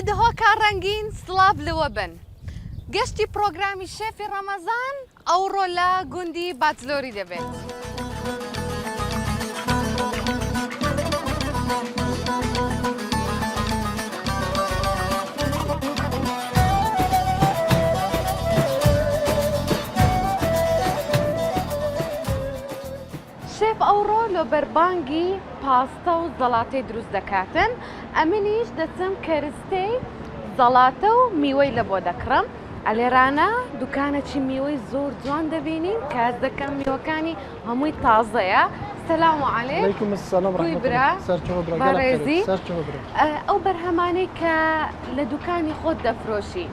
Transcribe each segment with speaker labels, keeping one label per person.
Speaker 1: دهۆکە ڕەنگین سڵاو لەوە بن. گەشتی پرۆگرامی شێفی ڕەمەزان ئەوڕۆ لە گوندی باجلۆری دەبێت. شێف ئەوڕۆ لە بەربانگی پاستە و زەڵاتەی دروست دەکاتن. ئەمنیش دەچم کەرستەی زەڵاتە و میوەی لە بۆ دەکڕم. ئەلێرانە دوکانێکی میوەی زۆر جوان دەبینین کە هەز دەکەم میوەکانی هەمووی تازەیە. سەلام عەلەیکم.
Speaker 2: عەلەیکم السەلام
Speaker 1: ڕەحمەتوڵڵاهی بەڕێزی. ئەو بەرهەمانەی کە لە دوکانی خۆت دەفرۆشی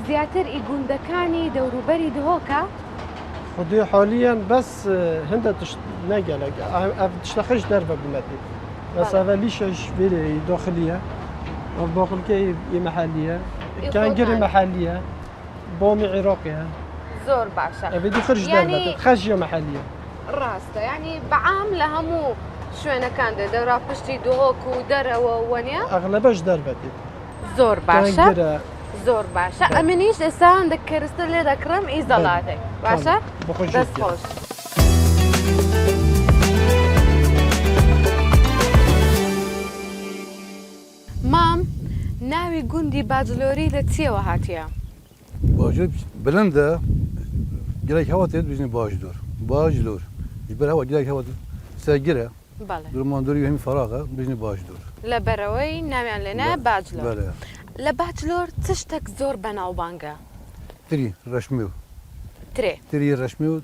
Speaker 1: زیاتر ئیگوندەکانی دەوروبەری دهۆکە؟
Speaker 2: خدي حاليا بس هندا نقلق تشتخش دربه بلادي بس هذا ليش فيلي داخليه وباقول كي محليه كان جري محليه بومي عراقيه
Speaker 1: زور باشا
Speaker 2: بدي خرج دربه خرجيه محليه
Speaker 1: راسته يعني بعام لهمو شو انا كان دورا بشتي دوهوك ودرا ونيا
Speaker 2: اغلبش دربتي
Speaker 1: زور باشا زۆر باشە ئەمنیش ئێستا هەندێک کەرستە لێ دەکڕم ئیزەڵاتێ باشە دەست خۆش. مام ناوی گوندی باجلۆری لە چیەوە هاتیە؟
Speaker 3: باجلۆر بلندە گەلێک هەوا تێت بژنی باجلۆر بەر هەوا گەلێک هەوا سەرگیرە درماندۆری هەمی فەراغە بژنی باجلۆر
Speaker 1: لەبەرەوەی ناویان لێنە باجلۆر. لە باجلۆر چ شتێک زۆر بەناوبانگە؟
Speaker 3: تری ڕەشمی و تری ڕەشمی و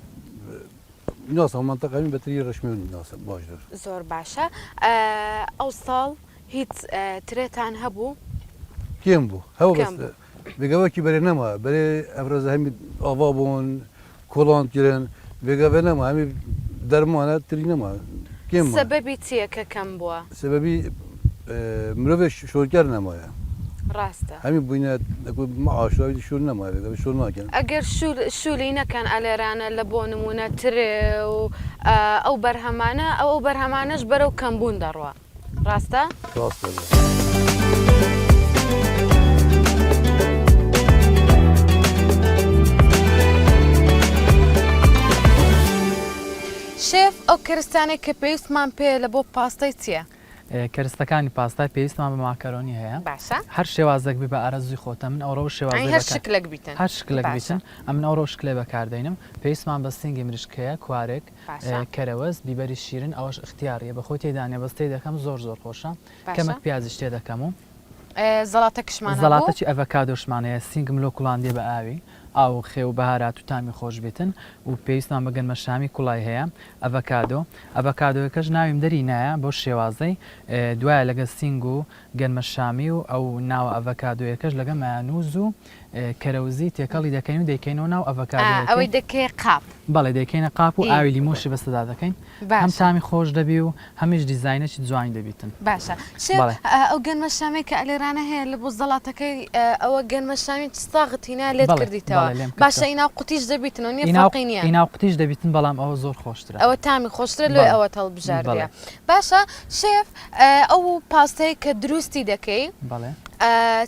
Speaker 3: ناسە منتەقەمی بە تری ڕەشمی و ناسە باجلۆر.
Speaker 1: زۆر باشە. ئەو ساڵ هیچ ترێتان هەبوو؟
Speaker 3: کێم بوو هەوە بێگەوەکی بەرێ نەما بەرێ ئەفرەزە هەمی ئاوا بوون کۆڵاند گرن بێگەبێ نەما هەمی دەرمانە تری نەما کێم
Speaker 1: سەبەبی چییە کە کەم بووە؟
Speaker 3: سەبەبی مرۆڤێک شۆرگەر نەمایە
Speaker 1: ڕاستە
Speaker 3: هەمی بووینە ئاشراوی شور نەماوێت شور ناکەن
Speaker 1: ئەگەر شوولی نەکەن ئەلێرانە لە بۆ نمونە ترێ و ئەو بەرهەمانە ئەو بەرهەمانەش بەرەو کەمبوون دەڕوە ڕاستە؟
Speaker 3: ڕاستە.
Speaker 1: شێف ئەو کەرستانێک کە پێویستمان پێ لە بۆ پاستەی چییە؟
Speaker 4: کەرستەکانی پاستای پێویستمان بە ماکەرۆنی هەیە
Speaker 1: باشە
Speaker 4: هەر شێوازێک بێ بە ئارەزوی خۆتە من ئەوڕۆ شێوازی
Speaker 1: هەر شکلێک بیتن
Speaker 4: هەر شکلێک بیتن ئەمن ئەوڕۆ شکلێ بەکاردێنم پێویستمان بە سینگی مریشکەیە کوارێک کەرەوەز بیبەری شیرن ئەوەش اختیاریە بە خۆی تێدانێ بەستەی دەکەم زۆر خۆشە کەمەک پیازیش تێ دەکەم و
Speaker 1: زەڵاتە کشمان
Speaker 4: زەڵاتەی ئەڤەکادۆشمانەیە سینگم لۆ کوڵاندێ بە ئاوی ئاو خێ و بەهارات و تامی خۆش بێتن و پێویستمان بە گەنمە شامی کوڵای هەیە ئەڤەکادۆەکەش ناویم دەری نایە بۆ شێوازەی دوایە لەگە سینگ و گەنمە شامی و ئەو ناوە ئەڤەکادۆیەکەش لەگە مایانوز و کەرەوزی تێکەڵی دەکەین و دەیکەینەوە ناو ئەڤەکادۆ
Speaker 1: ئەوەی دەکەی قاپ
Speaker 4: بەڵێ دەیکەینە قاپ و ئاوی لیمۆشی بەستەدا دەکەین هەم تامی خۆش دەبی و هەمیش دیزاینەکی جوانی دەبیتن.
Speaker 1: باشە ئەو گەنمە شامی کە ئەلێرانە هەیە لە بۆ زەڵاتەکەی ئەوە گەنمە شامی ساغتینا لێت کردیتەوە باشە ئیناو قوتیش دەبیتنەوە نیە فەرقی
Speaker 4: ئیناو قوتیش دەبیتن بەڵام ئەوە زۆر خۆشترە
Speaker 1: ئەوە تامی خۆشترە لێ ئەوە هەڵبژاردەیە. باشە شێف ئەو پاستەی کە دروستی دەکەی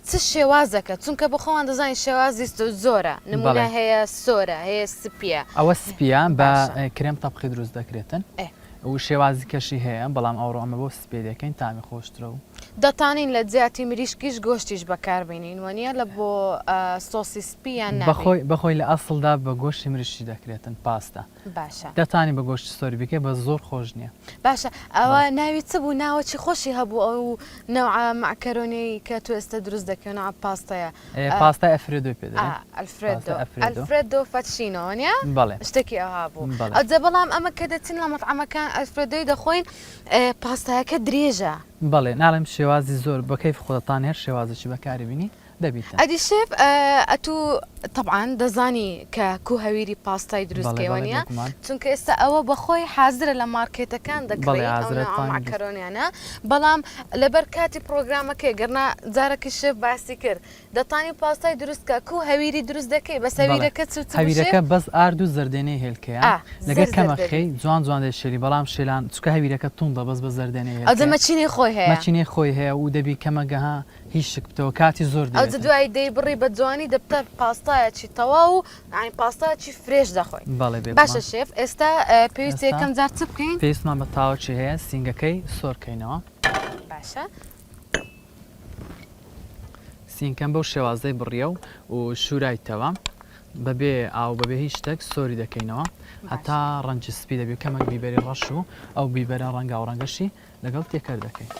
Speaker 1: چ شێوازەکە چونکە بخۆوان دەزانین شێوازی زۆرە نمونە هەیە سۆرە هەیە سپیە
Speaker 4: ئەوە سپیە بە کرێم تەبخی دروست دەکرێتن و شێوازی کەشی هەیە بەڵام ئەوڕۆ ئەمە بۆ سپێ دەکەین تامی خۆشترە و
Speaker 1: دەتانین لە جیاتی مریشکیش گۆشتیش بەکاربێنین وانە لە بۆ سۆسی سپیان
Speaker 4: بەخۆی لە ئەسڵدا بە گۆشتی مریشتی دەکرێتن پاستە
Speaker 1: باشە
Speaker 4: دەتانی بە گۆشتی سۆری بکە بە زۆر خۆش نییە.
Speaker 1: باشە ئەوە ناوی چ بوو ناوەچی خۆشی هەبوو ئەو نەوع ماکەرۆنی کە تو ئێستا دروست دەکەن پاستەیە
Speaker 4: پاستای ئەفرێدۆ پێ
Speaker 1: ئەلفرێدۆ فەتشینۆ نیە
Speaker 4: بەڵێ
Speaker 1: شتێکی ئەوها بوو ئەجە بەڵام ئەمە کە دەچین لە مەطعەمەکان ئەلفرێدۆی دەخۆین پاستایەکە درێژە
Speaker 4: بەڵێ ناڵم شێوازی زۆر بە کەیف خۆتان هەر شێوازێکی بەکاری بینی دەبیت
Speaker 1: ئەدی شێف ئەتوو طبعا دەزانی کە کو هەویری پاستای دروستکەوەنیە
Speaker 4: بێگومان.
Speaker 1: چونکە ئێستا ئەوە بەخۆی حازرە لە مارکێتەکان
Speaker 4: بەڵێ،
Speaker 1: دەکڕێت
Speaker 4: حازرەتوانی
Speaker 1: ماکەرۆنیانە بەڵام لەبەر کاتی پرۆگرامەکەی گەرنا جارێکی شێف باسی کرد دەتانی پاستای دروستکە کو هەویری دروست دەکەی بە سەویرەکە
Speaker 4: هەویرەکە بەس ئارد و زەردێنەی هێلکەیە لەگەر کەمە خەی جوان جوان دەشێری بەڵام شێلان چکە هەویرەکە توندە بەس بە زەردێنەی
Speaker 1: ئەو دەمەچینی خۆی هەیە
Speaker 4: مەچینی خۆی هەیە و دەبی کەمەگەها هیچ شک بتەوە کاتی زۆر
Speaker 1: ئەو دوای دەی بڕی بە جوانی دەبتە پاستایەکی تەواو و ئاین پاستایەکی فرێش دەخۆی
Speaker 4: بەڵێ
Speaker 1: باشە شێف ئێستا پێویست یەکەم جار چ بکەین
Speaker 4: پێویستمان بە تاوەکی هەیە سینگەکەی سۆرکەینەوە
Speaker 1: باشە
Speaker 4: سینکەم بەو شێوازەی بڕیە و شوورایتەوە بەبێ ئاو بەبێ هیچ شتێک سۆری دەکەینەوە هەتا ڕەنجی سپی دەبێ کەمەک بیبەری ڕەش و ئەو بیبەرە ڕەنگە و ڕەنگەشی لەگەڵ تێکەر دەکەین.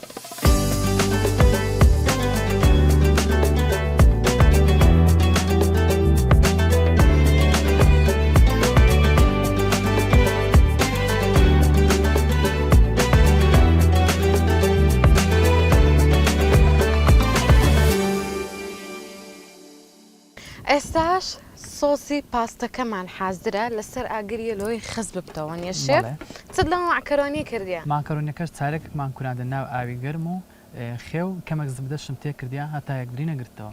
Speaker 1: ئێستاش سۆسی پاستەکەمان حازرە لەسەر ئاگریە لۆی خز ببتەوە نیە شێف چ لەمە ماکەرۆنی کردیە
Speaker 4: ماکەرۆنیەکەش چارێکمان کوراندە ناو ئاوی گەرم و خێو کەمەک زبدەشم تێ کردیا هەتا یەکدری نەگرتەوە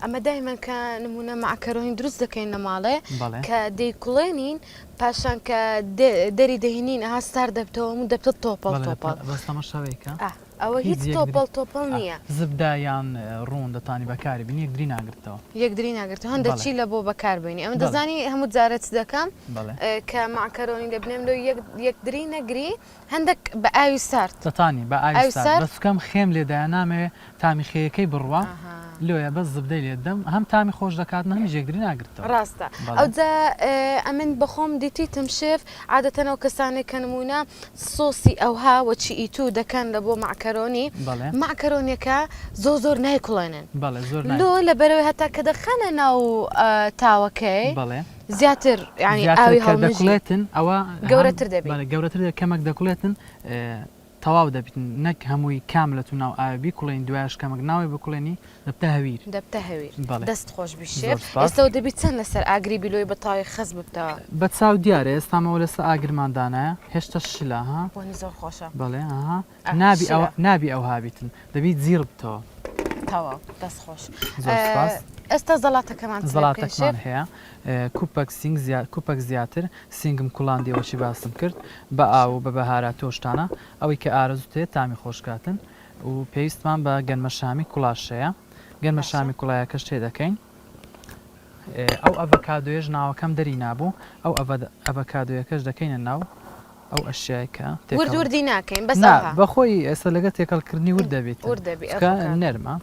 Speaker 1: ئەمە دایمەن کە نمونە ماکەرۆنی دروست دەکەین لە ماڵێ کە دەیکوڵێنین پاشان کە دەری دەهێنین ئەها ستار دەبتەوە و دەبتە تۆپەڵ تۆپەڵ
Speaker 4: بەستەمەشەوەیکە
Speaker 1: ئەوە هیچ تۆپەڵ تۆپەڵ نییە
Speaker 4: زبدایان ڕوون دەتانی بەکاری بین یەکدری ناگرتەوە
Speaker 1: یەکدری ناگرتەوە هەندە چی لە بۆ بەکاربێنی ئەمە دەزانی هەموو جارەت دەکەم کە ماکەرۆنی دەبنێم لە یەکدری نەگری هەندێک بە ئاوی سارد
Speaker 4: دەتانی بە ئاوی سارد بەسکەم خێم لێدایە نامەوێت تامی خەیەکەی بڕوە لۆیە بەس زبدەی لێدەم هەم تامی خۆش دەکات هەمی یەکدری ناگرتەوە
Speaker 1: ڕاستە ئەوجا ئەمن بەخۆم دیتیتم شێف عادەتەنەوە کەسانێک کە نمونە سۆسی ئەوها وەچی ئیتو دەکەن لە بۆ ماکەرۆنی ماکەرۆنیەکە زۆر نایکوڵێنن لۆ لەبەرەوەی هەتا کە دەخەنە ناو تاوەکەی زیاتر ینی ئاوی
Speaker 4: هەڵمژێتن ئەوە
Speaker 1: گەورەتر دەبێت
Speaker 4: گەورەتر کەمەک دەکوڵێتن تەواو دەبیتن نەک هەمووی کاملەت و ناو ئاوی کوڵێن دوایش کەمەک ناوی بکوڵێنی دەبتە هەویر
Speaker 1: دەست خۆش بشێت ئێستا دەبیت چەند لەسەر ئاگری بیلۆی بە تاوی خەز ببتەوە
Speaker 4: بە چاو دیارە ئێستامەوە لەسەر ئاگرماندانایە هێشتا شلا ها
Speaker 1: زۆر خۆشە
Speaker 4: بەڵێ نابی ئەو هابیتن دەبیت زیڕ بتەوە
Speaker 1: تەواو دەست خۆش ئێستا زەڵاتەکەمان
Speaker 4: زەڵاتەکمان هەیە کوپەک زیاتر سینگم کوڵاندیەوەشی باسم کرد بە ئاو بە بەهارات تۆشتانە ئەوەی کە ئارەزوو تێ تامی خۆشکاتن و پێویستمان بە گەنمەشامی کوڵاشەیە گەنمەشامی کوڵایەکەش تێ دەکەین ئەو ئەڤەکادۆیەش ناوەکەم دەری نابوو ئەو ئەڤەکادۆیەکەش دەکەینە ناو ئەو ئەشیایکە
Speaker 1: وردی ناکەین بەس
Speaker 4: بەخۆی ئێستا لەگە تێکەڵکردنی ورد دەبێت نەرمە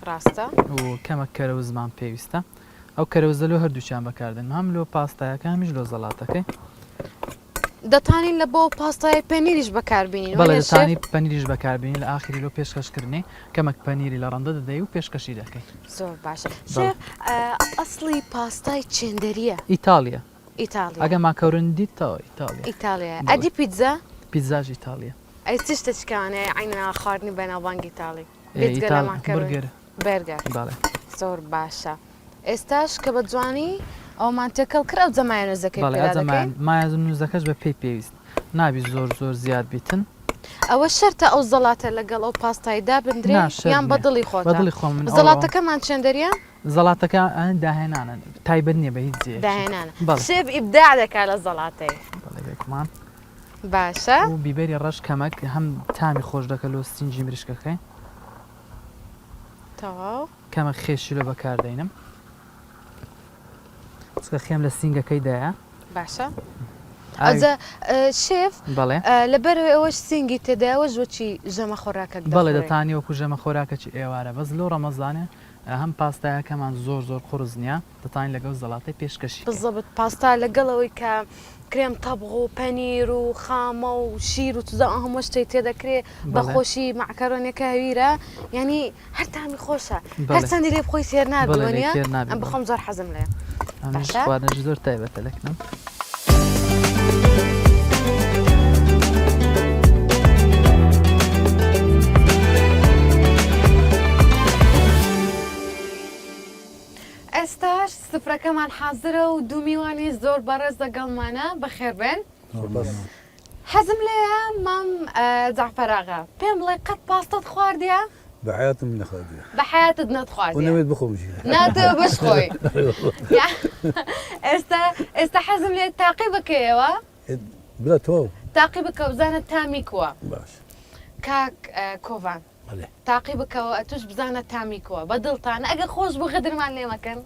Speaker 1: ڕاستە
Speaker 4: و کەمە کەرەوزمان پێویستە ئەو کەرەوزە لۆ هەردووچیان بەکاردن هەم لۆ پاستایەکە هەمیش لۆ زەڵاتەکەی
Speaker 1: دەتانین لە بۆ پاستای پەنیریش بەکاربینین
Speaker 4: بەڵێ دەتانی پەنیریش بەکاربینی لە ئاخری لۆ پێشکەشکردنی کەمەک پەنیری لە ڕەندە دەدەی و پێشکەشی دەکەی
Speaker 1: زۆر باشە ئەسڵی پاستای چێندەریە
Speaker 4: ئیتالیا
Speaker 1: ئیتالیا
Speaker 4: ئەگە ماکەورن دیتەوە
Speaker 1: ئیتالیا ئەدی پیتزا
Speaker 4: پیتزاژ ئیتالیا
Speaker 1: ئەی چ شتێکانەیە عینە خواردنی بەناوبانگ ئیتالی بەرگەر زۆر باشە ئێستاش کە بە جوانی ئەومان تێکەڵ کرا و جەمایەنۆزەکەی
Speaker 4: مایەنۆزەکەش بە پێی پێویست نابی زۆر زیاد بیتن
Speaker 1: ئەوە شەرتە ئەو زەڵاتە لەگەڵ ئەو پاستایدا بندرێ یان بەدڵی خۆت زەڵاتەکەمان چێندەریە
Speaker 4: زەڵاتەکە داهێنانن تایبەت نییە بە هیچ
Speaker 1: داهێنانە شێف ئیبداع دەکات لە زەڵاتەی باشە
Speaker 4: و بیبەری ڕەش کەمەک هەم تامی خۆش دەکە لۆ سینجی مریشکەکەی
Speaker 1: تەواو
Speaker 4: کەمە خێشی لە بەکاردێنم چکە خێم لە سینگەکەیدایە
Speaker 1: باشە ئەجا شێف لەبەرەوەی ئەوەش سینگی تێدایەوە ژوەچی ژەمە خۆراکە
Speaker 4: بەڵێ دەتانی وەکو ژەمە خۆراکەی ئێوارە بەس لۆ ڕەمەزانێ هەم پاستایەکەمان زۆر قڕز نییە دەتانی لەگەڵ زەڵاتی پێشکەشی
Speaker 1: بزەبت پاستا لەگەڵەوەی کە کرێم تەبغ و پەنیر و خامە و شیر و توزە هەموو شتێک تێدەکرێت بەخۆشی ماکەرۆنیەکە هەویرە ینی هەر تامی خۆشە هەر چەندی لێ بخۆی سێر نابوونیە ئەم بخۆم زۆر حەزم لێ
Speaker 4: خواردنش زۆر تایبەتە لەکنم
Speaker 1: ئێستاش ئیفطارەکەمان حازرە و دوو میوانی زۆر بەڕێز دەگەڵمانە بەخێر بێن. حەزم لێیە مام جعفەراغا پێم بڵێ قەت پاستەت خواردیە؟
Speaker 3: بحياتي من خالدي
Speaker 1: بە حیاتت نەتخواردیە؟
Speaker 3: ونميت بخوم شي
Speaker 1: ناتەوە بشخۆی. ئێستا حەزم لێ تاقی بکەیەوە؟
Speaker 3: بلا تو
Speaker 1: تاقی بکە بزانە تامی کووە.
Speaker 3: باش
Speaker 1: کاک کۆڤان تاقی بکەوە توش بزانە تامی کووە بە دڵتانە ئەگەر خۆش بوو غەدرمان لێ مەکەن.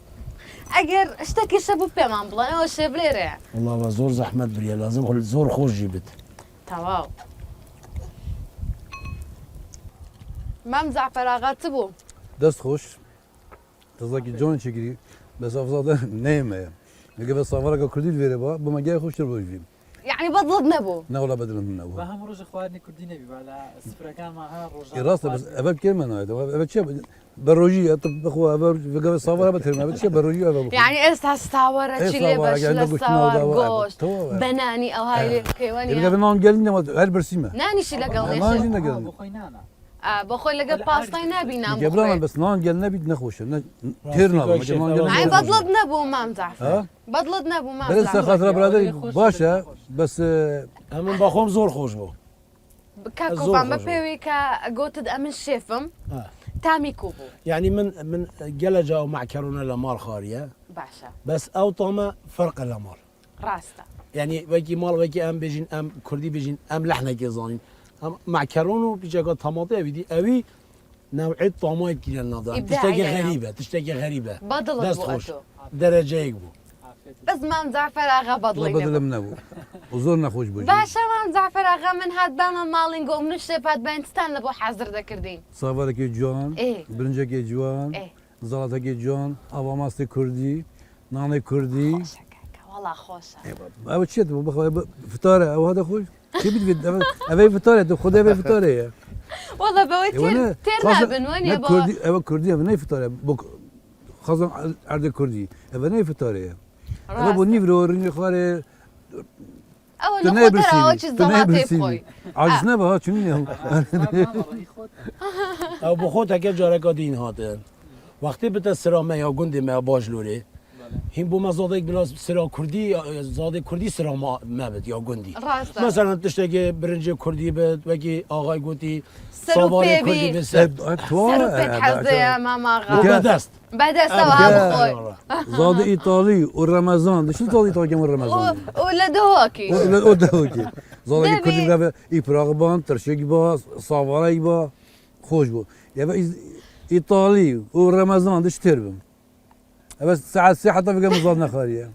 Speaker 1: ئەگەر شتێکیشە بوو پێمان بڵێن ئەوە شێ بلێرەیە.
Speaker 5: والله بە زۆر زەحمەت بریە لازم زۆر خۆشی بێت.
Speaker 1: تەواو. مام جعفەراغا چ بوو؟
Speaker 3: دست خوش تزاكي جون شكري بس افضل نايمه نجيب الصفارة كردي الفيري بما جاي خوش تربوي
Speaker 1: یعنی بەدڵت نەبوو؟
Speaker 3: نا ولا بدل من
Speaker 4: بە
Speaker 3: نبوه
Speaker 4: هەموو ڕۆژە خواردنی کوردی نەبی بەلا سفرەکانمان ڕۆژ
Speaker 3: راسته بس ابد كلمه انا ابد شيء بروجي اطب اخوه بقى الصفارة بترمى ابد شيء بروجي
Speaker 1: یعنی ئێستا ستاوەرە چی لێ بەش لە ساوار گۆشت بەنانی ئەو هایلێ
Speaker 3: اللي
Speaker 1: کەوانە
Speaker 3: قبل نان قال لنا هل برسيمه
Speaker 1: نانیشی لەگەڵ
Speaker 3: ما
Speaker 1: نێشت
Speaker 3: جينا قال
Speaker 4: بخۆی نانە
Speaker 1: بەخۆی لەگەڵ پاستای نابی نام
Speaker 3: قبلنا بس نان قال نبي نخوش تيرنا
Speaker 1: ئای بەدڵت نەبوو مام جعفەر
Speaker 3: ها
Speaker 1: بەدڵت نەبوو مام
Speaker 3: بس خاطر برادري باشا بس
Speaker 5: ئەمن بەخۆم زۆر خۆش بوو.
Speaker 1: کاکۆڤان بە پێوەی کە گوتت ئەمن شێفم تامی کوو بوو.
Speaker 5: یعنی من گەلە جا و معکەرونە لە ماڵ خاریە
Speaker 1: باشە
Speaker 5: بەس ئەو تۆمە فەرقە لە ماڵ.
Speaker 1: ڕاستە.
Speaker 5: یعنی وەکی ماڵ وەکی ئەم بێژین ئەم کوردی بێژین ئەم لەحنێکی زانین ئەم معکەرۆن و پیچەکە تەماتەیە بیدی ئەوی نەوعیت تۆمایەکی لە نادا تشتێکی غەریبە تشتێکی غەریبە
Speaker 1: بەدڵت
Speaker 5: دەست
Speaker 1: بوو
Speaker 5: خۆش
Speaker 1: ئەتۆ.
Speaker 5: دەرەجەیەک بوو.
Speaker 1: بەس مام جعفەراغا بەدڵی
Speaker 3: بدل
Speaker 1: نەبوو.
Speaker 3: من ابو وزور نخوش بوجي
Speaker 1: باشە مام جعفەراغا من هات بامە ماڵین گۆ منش شێپات بەینستان لە بۆ حەزر دەکردین.
Speaker 3: صافرك جوان
Speaker 1: إيه.
Speaker 3: برنجك جوان
Speaker 1: إيه.
Speaker 3: زلطك جوان ابا ماستي كردي ناني كردي
Speaker 1: وڵا خۆشە.
Speaker 3: او تشيت فطاره او هذا خوش كيف بدي ابي فطاره خذ ابي فطاره
Speaker 1: وڵا بەوەی تێر نابن وەنیە بەوە
Speaker 3: كردي او كردي ابي فطاره بوك خاصة عرض كردي ابي فطاره انا بو نيفرو رني خاري
Speaker 1: ئەوە نەخۆتەرەوە چی زەڵاتەی بخۆی.
Speaker 3: عاجزنا بها شنو
Speaker 5: ئەو بۆ خۆتەکە جارێکا دین هاتن وەختی بتە سرامە یا گوندی مە باش لورێ هین بوومە زادێک بلا سرا کوردی زادێ کوردی سرا مەبێت یا گوندی
Speaker 1: ڕاستە.
Speaker 5: مەسەلەن تشتێکی برنجی کوردی بێت وەکی ئاغای گوتی
Speaker 1: سەر و
Speaker 5: ساواری کوردی
Speaker 1: پێوی.
Speaker 5: بێت
Speaker 1: سەر و پێت حەزەیە ماماغا
Speaker 5: بەدەست
Speaker 1: بەدەستەوە ها بخۆی.
Speaker 3: زاد ايطالي والرمضان شو زاد ايطالي كم الرمضان
Speaker 1: و لە دهۆکی.
Speaker 3: اوكي زاد كردي بقى ايبراغبان ترشيك با صافاري با خوش بو يا ايطالي والرمضان دش تربم بس ساعة حتى في مزادنا خارية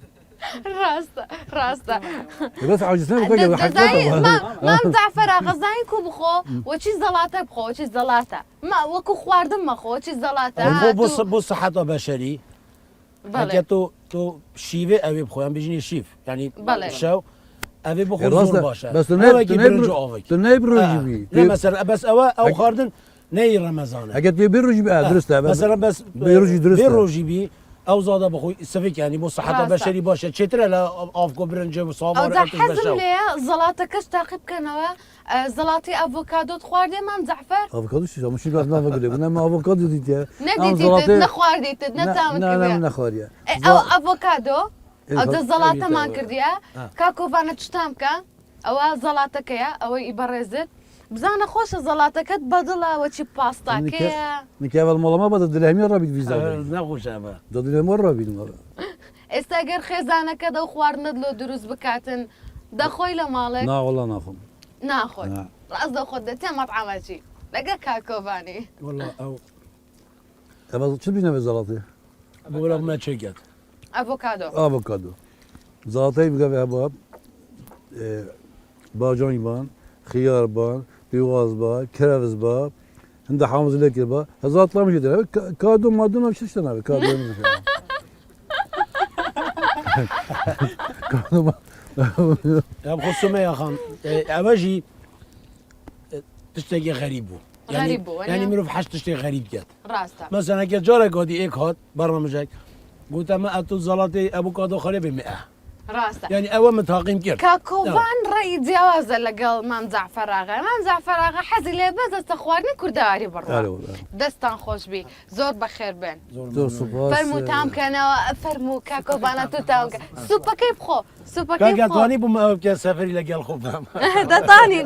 Speaker 1: ڕاستە.
Speaker 3: بس عاجزنا بقى حكيتها
Speaker 1: مام جعفەراغا زانین کو بخۆ وەچی زەڵاتە بخۆ وەچی زەڵاتە وەکو خواردن مەخۆ وەچی زەڵاتە
Speaker 5: بۆ سەحەتا بەشەری ئەکە تۆ شیوێ ئەوێ بخۆیان بژینی شیف ینی شەو ئەوێ بخۆ زۆر باشە
Speaker 3: بس تنايب روجي
Speaker 5: مەسەر بەس ئەو خواردن نەی ڕەمەزانە
Speaker 3: اجت بيروجي بقى درسته
Speaker 5: مەسەرە بەس
Speaker 3: بيروجي درسته
Speaker 5: بێڕۆژی بی ئەو زادە بخۆی سفێک ینی بۆ سەحەتا بەشەری باشە چێترە لە ئافگۆ برنجە و
Speaker 1: ئەودا
Speaker 5: ساوار
Speaker 1: حەزم لێە زەڵاتەکەش تاقی بکەنەوە زەڵاتی ئەڤۆکادۆت خواردێ مام جعفەر؟
Speaker 3: افوكادو شو مش قاعد نافق لك انا افوكادو ديتيا
Speaker 1: نەدیتت نەخواردیتت نەتامت
Speaker 3: لا انا خاريه
Speaker 1: ئەو ئەڤۆکادۆ ئەو دە زەڵاتەمان کردیە کاکۆڤانە چتام بکە ئەوە زەڵاتەکەیە ئەوەی ئیبەڕێزت بزانە خۆشە زەڵاتەکەت بەدڵەوە چی پاستاکەیە
Speaker 3: نكاف الماما بدل درهمي رابي فيزا
Speaker 5: نەخۆشە بە
Speaker 3: درهم رابي
Speaker 1: ئێستا گەر خێزانەکە دە خواردنت لۆ دروست بکاتن دەخۆی لە ماڵێک
Speaker 3: لا والله ناخذ
Speaker 1: ناخۆی ڕاست دەخۆت دەتێ مەطعەمەچی لەگە کاکۆڤانی
Speaker 5: والله ئەو
Speaker 3: بس شو بينا بزلطه
Speaker 5: بۆ لە مە چێکێت
Speaker 1: ئەڤۆکادۆ
Speaker 3: افوكادو زلطه بقى في ابواب باجان بان خيار بان بيواز بان كرفس بان عند حامز لك با هزات لا مش يدري كادو ما دون مش اشتنا كادو
Speaker 5: ئەم خۆسمە یاخان ئەوەژی تشتێکی غەریب بوو
Speaker 1: غەریب بوو،
Speaker 5: ینی مرۆڤ حەش تشتێک غەریب کرد
Speaker 1: ڕاستە
Speaker 5: مەسەلەنەکە جارێک گاتی ئێک هات بەڕەمەژێک گوتەمە ئەتو زەڵاتی ئەبوو کادۆ خەرێ بێ مێ
Speaker 1: ڕاستە
Speaker 5: يعني ئەوە متاقیم کرد
Speaker 1: کاکۆڤان ڕێی جیاوازە لەگەڵ مام جعفەراغا مام جعفەراغا حەزی لێ بەس دەستە خواردنی کوردەواری بڕوا دەستان خۆشبی زۆر بەخێر بن
Speaker 3: زۆر سوپاس
Speaker 1: فەرموو تامکەنەوە فەرموو کاکۆڤانە تو تامکە سوپەکەی بخۆ سوپەکەی
Speaker 5: کاگاتوانی بووم ئەوە بکە سەفری لەگەڵ خۆ بم
Speaker 1: دەتانی